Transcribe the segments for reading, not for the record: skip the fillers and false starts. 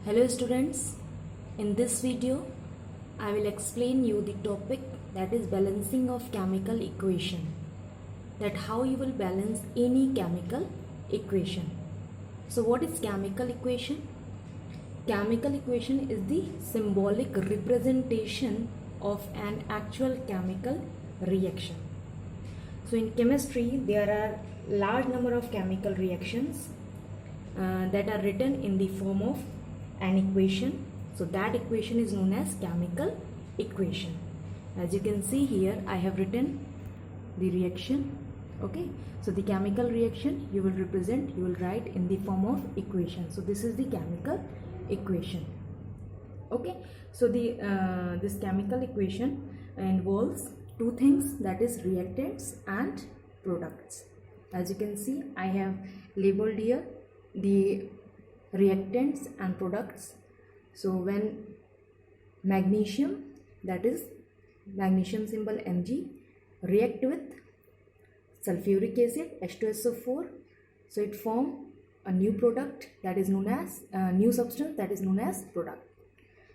Hello students, in this video I will explain you the topic that is balancing of chemical equation, that how you will balance any chemical equation. So what is chemical equation? Chemical equation is the symbolic representation of an actual chemical reaction. So in chemistry there are large number of chemical reactions that are written in the form of an equation. So that equation is known as chemical equation. As you can see here, I have written the reaction. Okay, so the chemical reaction you will write in the form of equation. So this is the chemical equation. Okay, so this chemical equation involves two things, that is reactants and products. As you can see, I have labeled here the reactants and products. So when magnesium, that is magnesium symbol Mg, react with sulfuric acid H2SO4, so it form a new product that is known as new substance that is known as product.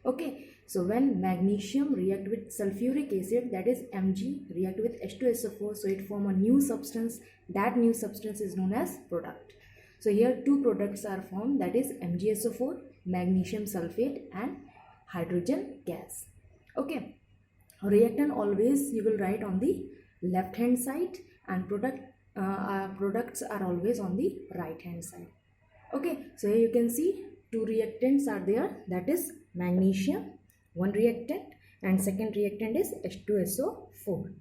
Okay, so when magnesium react with sulfuric acid, that is Mg, react with H2SO4, so it form a new substance. That new substance is known as product. So here two products are formed, that is MgSO4, magnesium sulfate, and hydrogen gas. Okay, reactant always you will write on the left hand side, and products are always on the right hand side. Okay, so here you can see two reactants are there, that is magnesium, one reactant, and second reactant is H2SO4.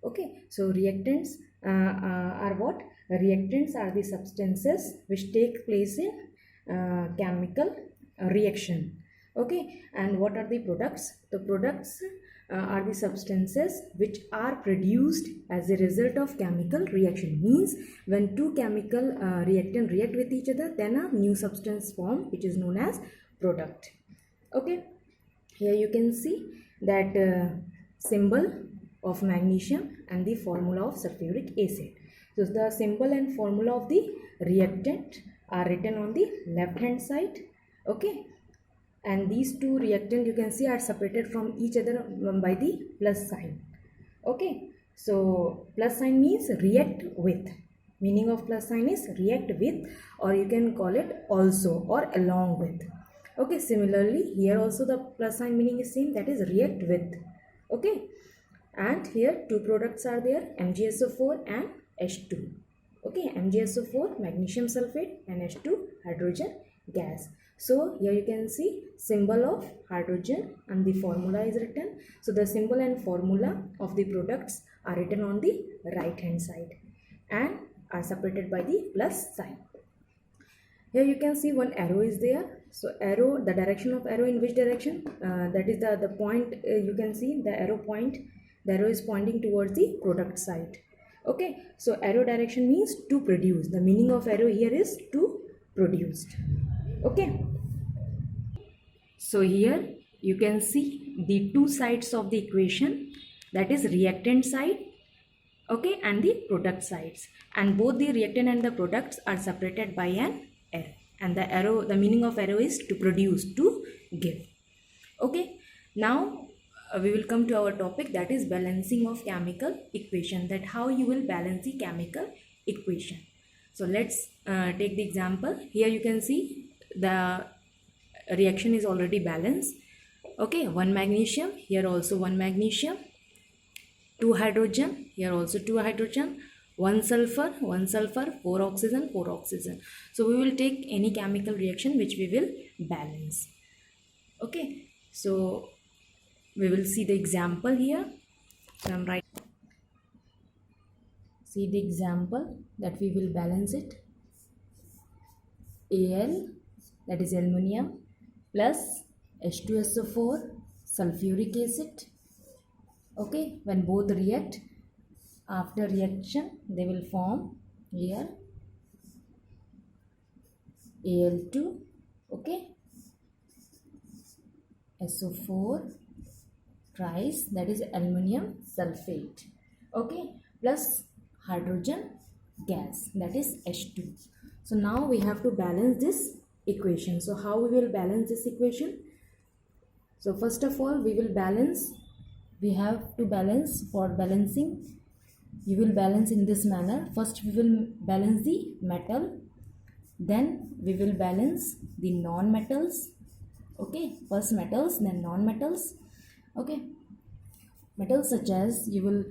Okay, so reactants are what? Reactants are the substances which take place in chemical reaction. Okay, and what are the products? The products are the substances which are produced as a result of chemical reaction. Means when two chemical reactant react with each other, then a new substance form which is known as product. Okay, here you can see that symbol of magnesium and the formula of sulfuric acid. So the symbol and formula of the reactant are written on the left hand side. Okay, and these two reactants you can see are separated from each other by the plus sign. Okay, so plus sign means react with. Meaning of plus sign is react with, or you can call it also or along with. Okay, similarly here also the plus sign meaning is same, that is react with. Okay, and here two products are there, MgSO4 and H2. Okay, MgSO4 magnesium sulfate and H2 hydrogen gas. So here you can see symbol of hydrogen and the formula is written. So the symbol and formula of the products are written on the right hand side and are separated by the plus sign. Here you can see one arrow is there. So arrow, the direction of arrow in which direction? That is the point. You can see the arrow point. The arrow is pointing towards the product side. Okay, so arrow direction means to produce. The meaning of arrow here is to produced. Okay, so here you can see the two sides of the equation, that is reactant side, okay, and the product sides, and both the reactant and the products are separated by an arrow, and the arrow, the meaning of arrow is to produce, to give. Okay, now we will come to our topic, that is balancing of chemical equation, that how you will balance the chemical equation. So let's take the example. Here you can see the reaction is already balanced. Okay, one magnesium, here also one magnesium, two hydrogen, here also two hydrogen, one sulfur, four oxygen, four oxygen. So we will take any chemical reaction which we will balance. Okay, so we will see the example here. So I'm right. See the example that we will balance it. Al, that is aluminium, plus H2SO4 sulfuric acid. Okay, when both react, after reaction they will form here Al2, okay, SO4 thrice, that is aluminium sulfate, okay, plus hydrogen gas, that is H2. So now we have to balance this equation. So how we will balance this equation? So first of all, we have to balance. For balancing, you will balance in this manner. First we will balance the metal, then we will balance the non-metals. Okay, first metals, then non-metals. Okay, metals such as you will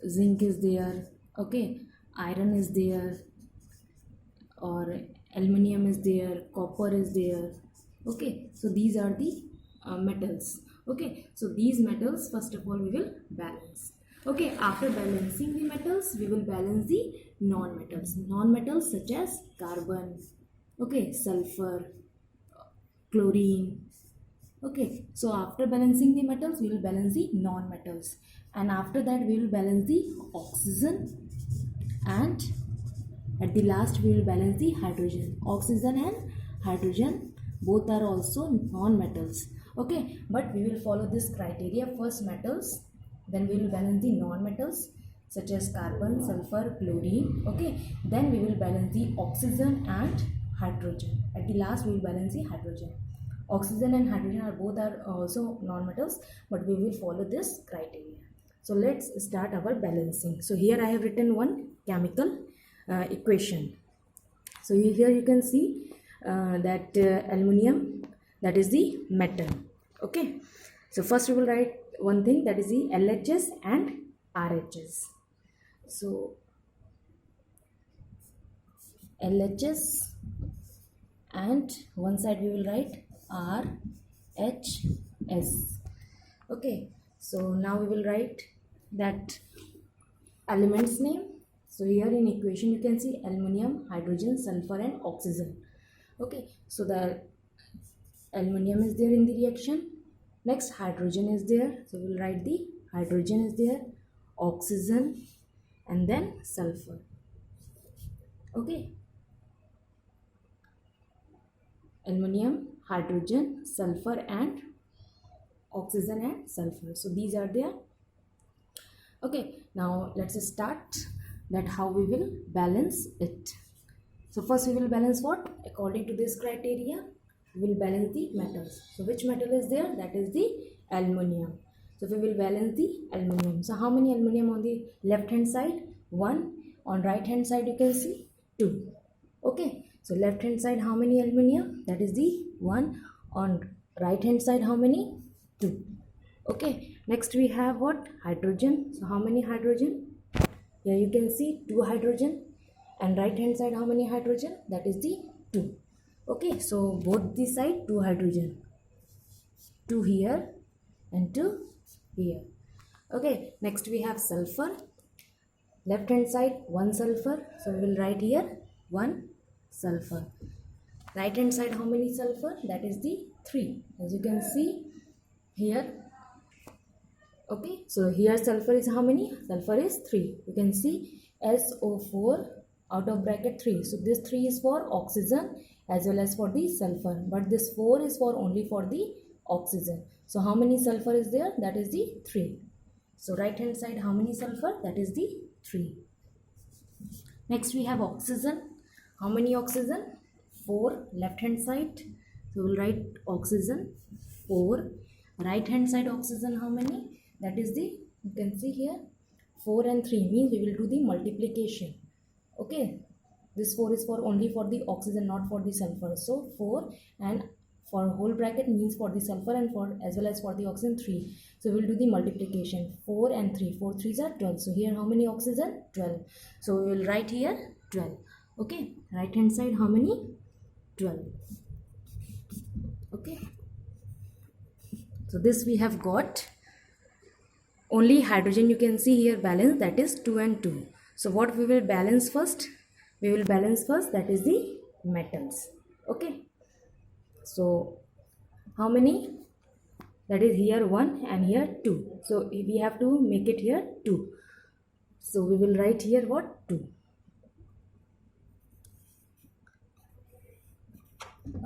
zinc is there, okay, iron is there, or aluminium is there, copper is there. Okay, so these are the metals. Okay, so these metals first of all we will balance. Okay, after balancing the metals, we will balance the non-metals. Non-metals such as carbon, okay, sulfur, chlorine. Okay, so after balancing the metals, we will balance the non-metals, and after that we will balance the oxygen, and at the last we will balance the hydrogen. Oxygen and hydrogen both are also non-metals. Okay, but we will follow this criteria. First metals, then we will balance the non-metals such as carbon, sulfur, chlorine. Okay, then we will balance the oxygen and hydrogen. At the last we will balance the hydrogen. Oxygen and hydrogen are both also non-metals, but we will follow this criteria. So let's start our balancing. So here I have written one chemical equation. So here you can see that aluminium, that is the metal. Okay, so first we will write one thing, that is the LHS and RHS. So LHS, and one side we will write RHS. Okay, so now we will write that element's name. So here in equation you can see aluminium, hydrogen, sulfur and oxygen. Okay, so the aluminium is there in the reaction. Next hydrogen is there, so we will write the hydrogen is there, oxygen, and then sulfur. Okay, aluminium, hydrogen, sulfur and oxygen and sulfur. So these are there. Okay, now let's start that how we will balance it. So first we will balance what? According to this criteria, we will balance the metals. So which metal is there? That is the aluminium. So we will balance the aluminium. So how many aluminium on the left hand side? 1. On right hand side you can see 2. Okay, so left hand side how many aluminium? That is the 1. On right hand side how many? 2. Okay, next we have what? Hydrogen. So how many hydrogen? Here you can see 2 hydrogen. And right hand side how many hydrogen? That is the 2. Okay, so both the side 2 hydrogen. 2 here and 2 here. Okay, next we have sulfur. Left hand side 1 sulfur. So we will write here 1 sulfur. Right hand side how many sulfur? That is the 3. As you can see here. Okay, so here sulfur is how many? Sulfur is 3. You can see SO4 out of bracket 3. So this 3 is for oxygen as well as for the sulfur, but this 4 is for only for the oxygen. So how many sulfur is there? That is the 3. So right hand side how many sulfur? That is the 3. Next we have oxygen. How many oxygen? 4. Left hand side, so we will write oxygen 4. Right hand side oxygen how many? That is the, you can see here 4 and 3 means we will do the multiplication. Okay, this 4 is for only for the oxygen, not for the sulfur. So 4, and for whole bracket means for the sulfur and for as well as for the oxygen 3. So we will do the multiplication. 4 and 3. 4 3s are 12. So here how many oxygen? 12. So we will write here 12. Okay, right hand side how many? 12. Okay, so this we have got. Only hydrogen you can see here balance, that is 2 and 2. So what we will balance first? We will balance first, that is the metals. Okay, so how many? That is here 1 and here 2. So we have to make it here 2. So we will write here what? 2.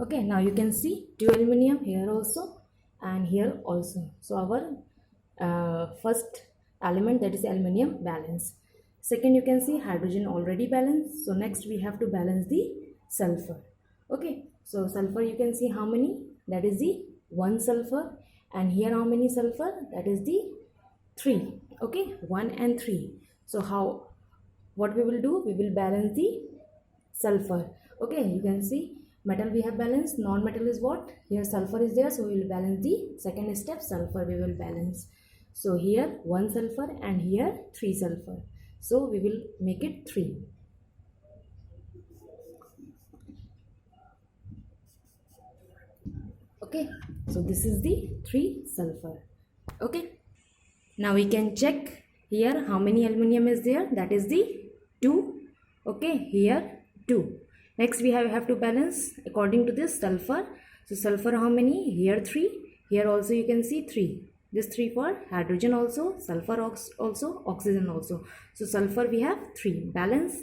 Okay, now you can see 2 aluminium here also and here also. So our first element, that is aluminium, balance. Second, you can see hydrogen already balanced. So next we have to balance the sulfur. Okay, So sulfur, you can see how many, that is the 1 sulfur, and here how many sulfur, that is the 3. Okay, 1 and 3. So what we will do, we will balance the sulfur. Okay, you can see metal we have balanced, non-metal is what, here sulfur is there, so we will balance the second step, sulfur we will balance. So here 1 sulfur and here 3 sulfur, so we will make it 3. Okay, so this is the 3 sulfur. Okay, now we can check here how many aluminum is there, that is the 2. Okay, here 2. Next we have to balance according to this sulfur. So sulfur how many, here 3, here also you can see 3. This 3 for hydrogen also, sulfur also, oxygen also. So sulfur we have 3, balance.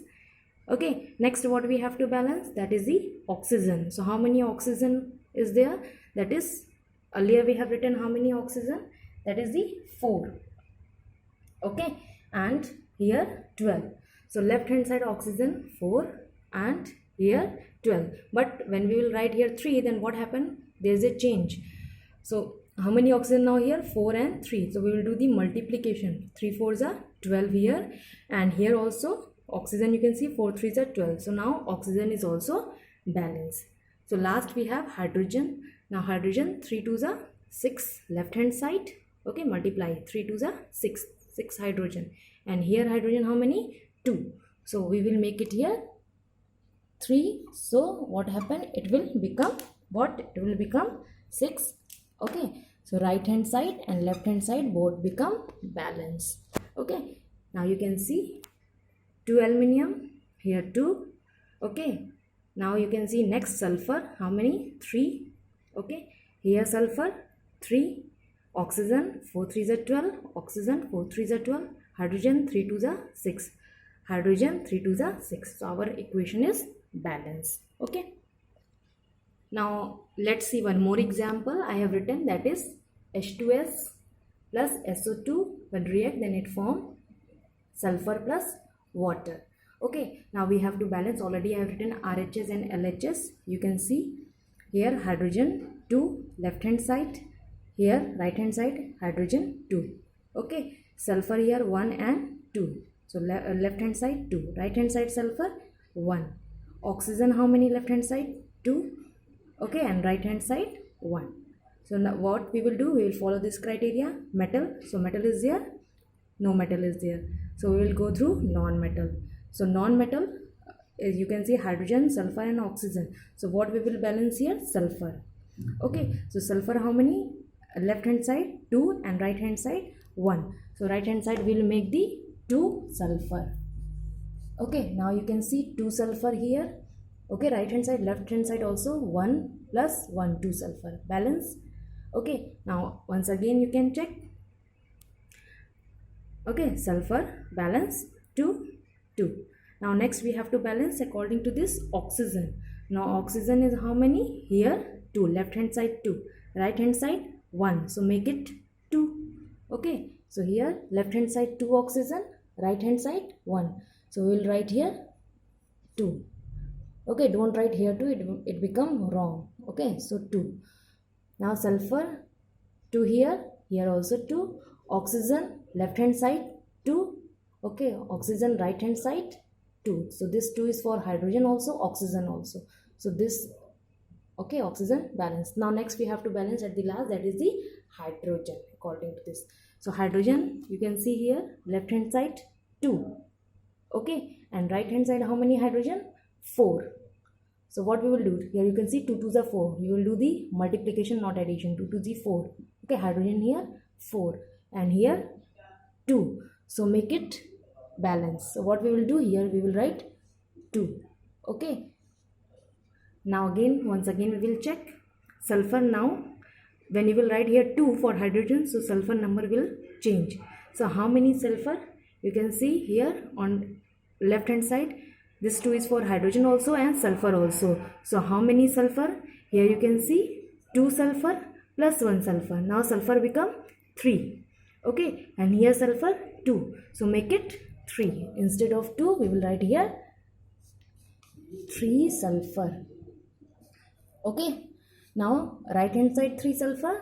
Okay, next what we have to balance, that is the oxygen. So how many oxygen is there, that is, earlier we have written how many oxygen, that is the 4. Okay, and here 12. So left hand side oxygen 4 and here 12. But when we will write here 3, then what happened, there is a change. So how many oxygen now here, 4 and 3. So we will do the multiplication, 3 4s are 12 here, and here also oxygen you can see 4 3s are 12. So now oxygen is also balanced. So last we have hydrogen. Now hydrogen, 3 2s are 6, left hand side. Okay, multiply, 3 2s are 6 hydrogen, and here hydrogen how many, 2. So we will make it here 3. So what happened, it will become what, it will become 6. Okay, so right hand side and left hand side both become balanced. Okay, now you can see 2 aluminum, here 2. Okay, now you can see next sulfur, how many, 3. Okay, here sulfur 3, oxygen 4 3s are 12, oxygen 4 3s are 12, hydrogen 3 2s are 6, hydrogen 3 2s are 6. So our equation is balanced. Okay, now let's see one more example I have written, that is H2S plus SO2 when react, then it form sulfur plus water. Okay, now we have to balance. Already I have written RHS and LHS. You can see here hydrogen 2 left hand side, here right hand side hydrogen 2. Okay, sulfur here 1 and 2. So left hand side 2, right hand side sulfur 1. Oxygen how many left hand side, 2. Okay, and right hand side 1. So now what we will do, we will follow this criteria. Metal, so metal is there, no metal is there, so we will go through non-metal. So non-metal, you can see hydrogen, sulfur and oxygen. So what we will balance here, sulfur. Okay, so sulfur how many, left hand side 2 and right hand side 1. So right hand side we will make the 2 sulfur. Okay, now you can see 2 sulfur here. Okay, right hand side, left hand side also 1 plus 1, 2 sulfur, balance. Okay, now once again you can check. Okay, sulfur balance 2 2. Now next we have to balance according to this oxygen. Now oxygen is how many, here 2, left hand side 2, right hand side 1, so make it 2. Okay, so here left hand side 2 oxygen, right hand side 1, so we will write here 2. Okay, don't write here 2, it become wrong. Okay, so 2. Now sulfur 2 here, here also 2, oxygen left hand side 2. Okay, oxygen right hand side 2. So this 2 is for hydrogen also, oxygen also. So this, okay, oxygen balance. Now next we have to balance at the last, that is the hydrogen according to this. So hydrogen you can see here, left hand side 2. Okay, and right hand side how many hydrogen, 4. So what we will do, here you can see 2 2s are 4. You will do the multiplication, not addition. 2 2s are 4. Okay, hydrogen here 4 and here 2. So make it balance. So what we will do here, we will write 2. Okay, now again, once again we will check sulfur. Now when you will write here 2 for hydrogen, so sulfur number will change. So how many sulfur, you can see here on left hand side, this 2 is for hydrogen also and sulfur also. So how many sulfur, here you can see 2 sulfur plus 1 sulfur. Now sulfur become 3. Okay, and here sulfur 2, so make it 3. Instead of 2 we will write here 3 sulfur. Okay, now right hand side 3 sulfur,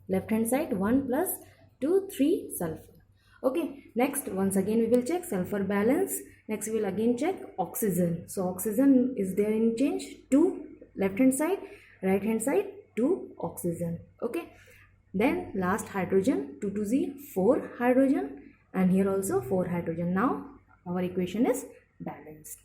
left hand side 1 plus 2 3 sulfur. Okay, next once again we will check sulfur balance. Next we will again check oxygen. So oxygen is there in change 2 left hand side, right hand side 2 oxygen. Okay, then last hydrogen 2 to Z 4 hydrogen, and here also 4 hydrogen. Now our equation is balanced.